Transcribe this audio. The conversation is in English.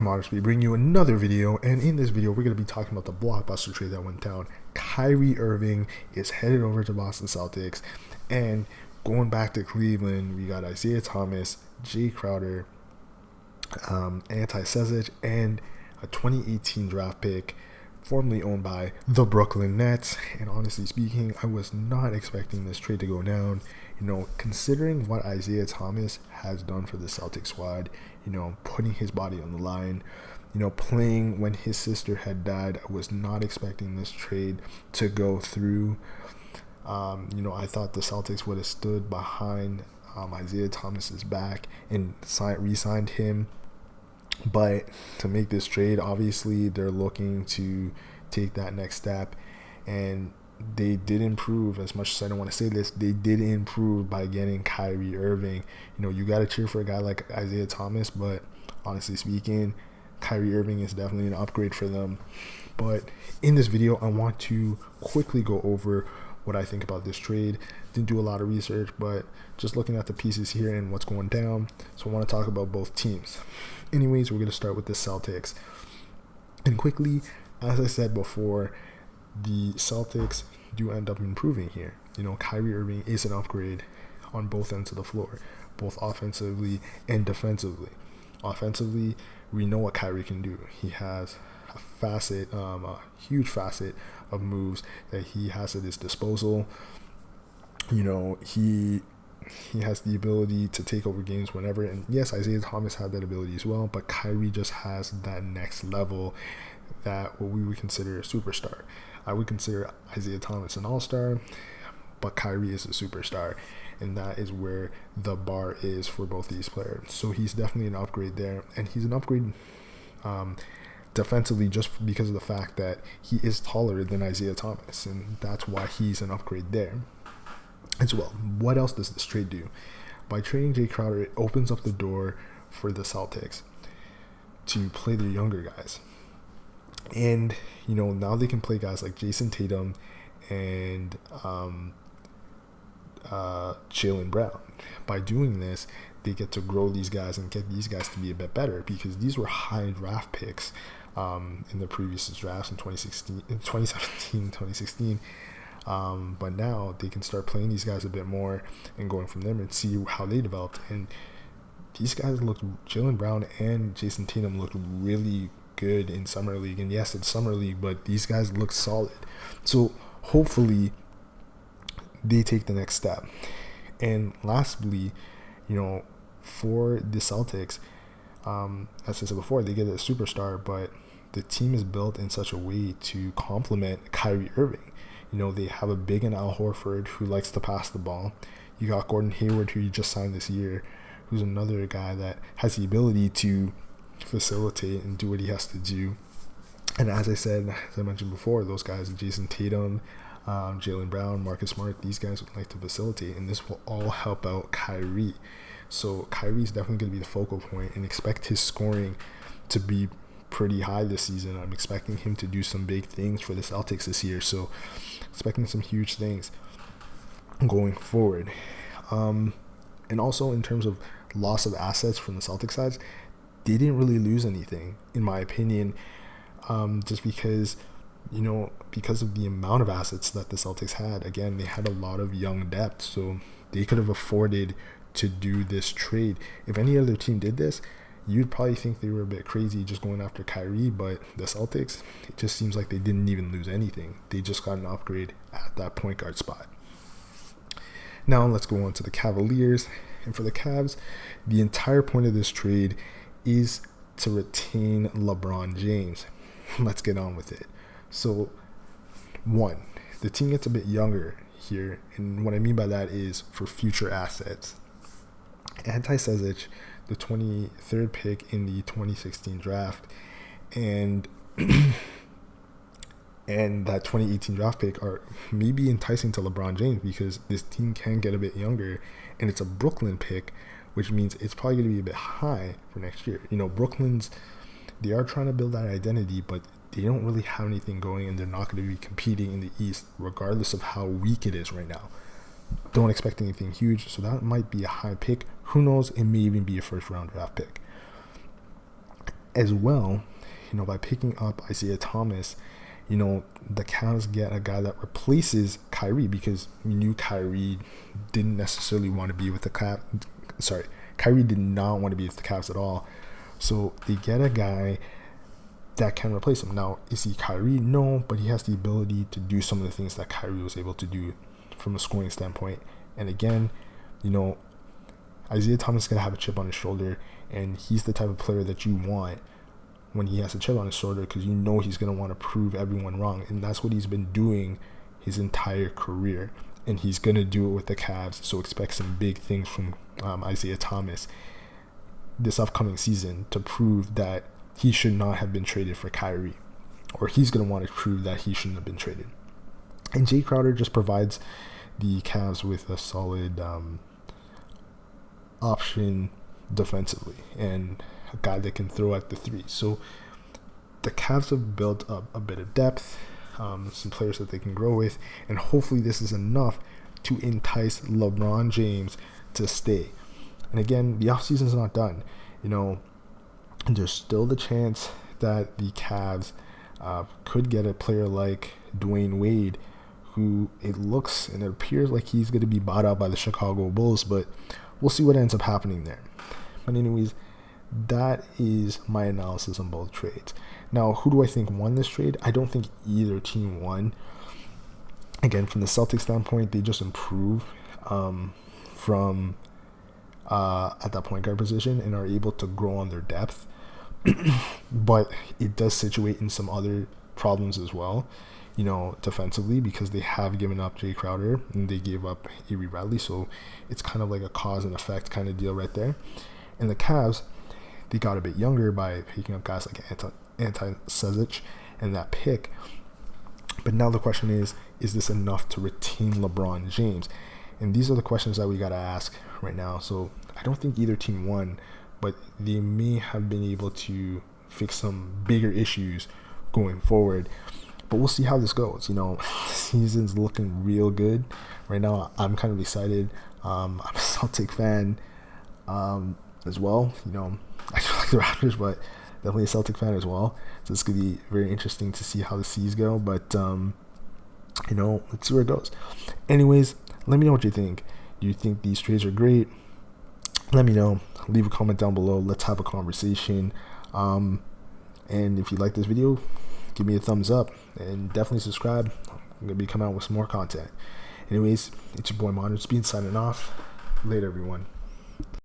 Modestly bring you another video, and in this video we're going to be talking about the blockbuster trade that went down. Kyrie Irving is headed over to Boston Celtics, and going back to Cleveland, we got Isaiah Thomas, Jay Crowder, Anti Sesic, and a 2018 draft pick formerly owned by the Brooklyn Nets. And honestly speaking, I was not expecting this trade to go down. Considering what Isaiah Thomas has done for the Celtics squad, putting his body on the line, playing when his sister had died, I was not expecting this trade to go through. I thought the Celtics would have stood behind Isaiah Thomas's back and re-signed him. But to make this trade, obviously they're looking to take that next step, and they did improve. As much as I don't want to say this, they did improve by getting Kyrie Irving. You got to cheer for a guy like Isaiah Thomas, but honestly speaking, Kyrie Irving is definitely an upgrade for them. But in this video, I want to quickly go over what I think about this trade. Didn't do a lot of research, but just looking at the pieces here and what's going down. So I want to talk about both teams. Anyways, we're going to start with the Celtics. And quickly, as I said before, the Celtics do end up improving here. Kyrie Irving is an upgrade on both ends of the floor, both offensively and defensively. Offensively, we know what Kyrie can do. He has a huge facet of moves that he has at his disposal. He has the ability to take over games whenever, and yes, Isaiah Thomas had that ability as well, but Kyrie just has that next level, that what we would consider a superstar. I would consider Isaiah Thomas an all-star, but Kyrie is a superstar, and that is where the bar is for both these players. So he's definitely an upgrade there, and he's an upgrade defensively just because of the fact that he is taller than Isaiah Thomas, and that's why he's an upgrade there as well. What else does this trade do? By trading Jay Crowder, it opens up the door for the Celtics to play their younger guys. And, now they can play guys like Jason Tatum and Jaylen Brown. By doing this, they get to grow these guys and get these guys to be a bit better, because these were high draft picks in the previous drafts in 2017, 2016. But now they can start playing these guys a bit more and going from them and see how they developed. And these guys Jaylen Brown and Jason Tatum looked really good in Summer League. And yes, it's Summer League, but these guys look solid. So hopefully they take the next step. And lastly, for the Celtics, as I said before, they get a superstar, but the team is built in such a way to complement Kyrie Irving. They have a big and Al Horford who likes to pass the ball. You got Gordon Hayward, who you just signed this year, who's another guy that has the ability to facilitate and do what he has to do. And as I mentioned before, those guys, Jason Tatum, Jaylen Brown, Marcus Smart, these guys would like to facilitate, and this will all help out Kyrie. So Kyrie is definitely going to be the focal point, and expect his scoring to be pretty high this season. I'm expecting him to do some big things for the Celtics this year, so expecting some huge things going forward. And also in terms of loss of assets from the Celtics side, they didn't really lose anything, in my opinion, just because of the amount of assets that the Celtics had. Again, they had a lot of young depth, so they could have afforded to do this trade. If any other team did this, you'd probably think they were a bit crazy just going after Kyrie, but the Celtics, it just seems like they didn't even lose anything. They just got an upgrade at that point guard spot. Now let's go on to the Cavaliers. And for the Cavs, the entire point of this trade is to retain LeBron James. Let's get on with it. So, one, the team gets a bit younger here, and what I mean by that is for future assets. Anti Sesic, the 23rd pick in the 2016 draft, and that 2018 draft pick are maybe enticing to LeBron James, because this team can get a bit younger, and it's a Brooklyn pick, which means it's probably going to be a bit high for next year. Brooklyn's, they are trying to build that identity, but they don't really have anything going, and they're not going to be competing in the East regardless of how weak it is right now. Don't expect anything huge, so that might be a high pick. Who knows? It may even be a first round draft pick. as well, by picking up Isaiah Thomas, the Cavs get a guy that replaces Kyrie, because we knew Kyrie didn't necessarily want to be with the Cavs. Sorry, Kyrie did not want to be with the Cavs at all. So they get a guy that can replace him. Now, is he Kyrie? No, but he has the ability to do some of the things that Kyrie was able to do from a scoring standpoint. And again, Isaiah Thomas is going to have a chip on his shoulder, and he's the type of player that you want when he has a chip on his shoulder, because he's going to want to prove everyone wrong. And that's what he's been doing his entire career. And he's going to do it with the Cavs. So expect some big things from Isaiah Thomas this upcoming season to prove that he should not have been traded for Kyrie, or he's going to want to prove that he shouldn't have been traded. And Jay Crowder just provides the Cavs with a solid option defensively, and a guy that can throw at the three. So the Cavs have built up a bit of depth, some players that they can grow with, and hopefully this is enough to entice LeBron James to stay. And again, the offseason is not done. There's still the chance that the Cavs could get a player like Dwayne Wade, who it looks and it appears like he's going to be bought out by the Chicago Bulls, but we'll see what ends up happening there. But anyways, that is my analysis on both trades. Now, who do I think won this trade? I don't think either team won. Again, from the Celtics standpoint, they just improve from at that point guard position and are able to grow on their depth. But it does situate in some other problems as well, defensively, because they have given up Jay Crowder and they gave up Avery Bradley. So it's kind of like a cause and effect kind of deal right there. And the Cavs, they got a bit younger by picking up guys like Ante Zizic and that pick. But now the question is this enough to retain LeBron James? And these are the questions that we got to ask right now. So I don't think either team won, but they may have been able to fix some bigger issues going forward. But we'll see how this goes. The season's looking real good right now. I'm kind of excited. I'm a Celtic fan as well. I do like the Raptors, but definitely a Celtic fan as well. So it's going to be very interesting to see how the C's go. But, let's see where it goes. Anyways, let me know what you think. Do you think these trades are great? Let me know. Leave a comment down below. Let's have a conversation. And if you like this video, give me a thumbs up and definitely subscribe. I'm going to be coming out with some more content. Anyways, it's your boy Modern Speed signing off. Later, everyone.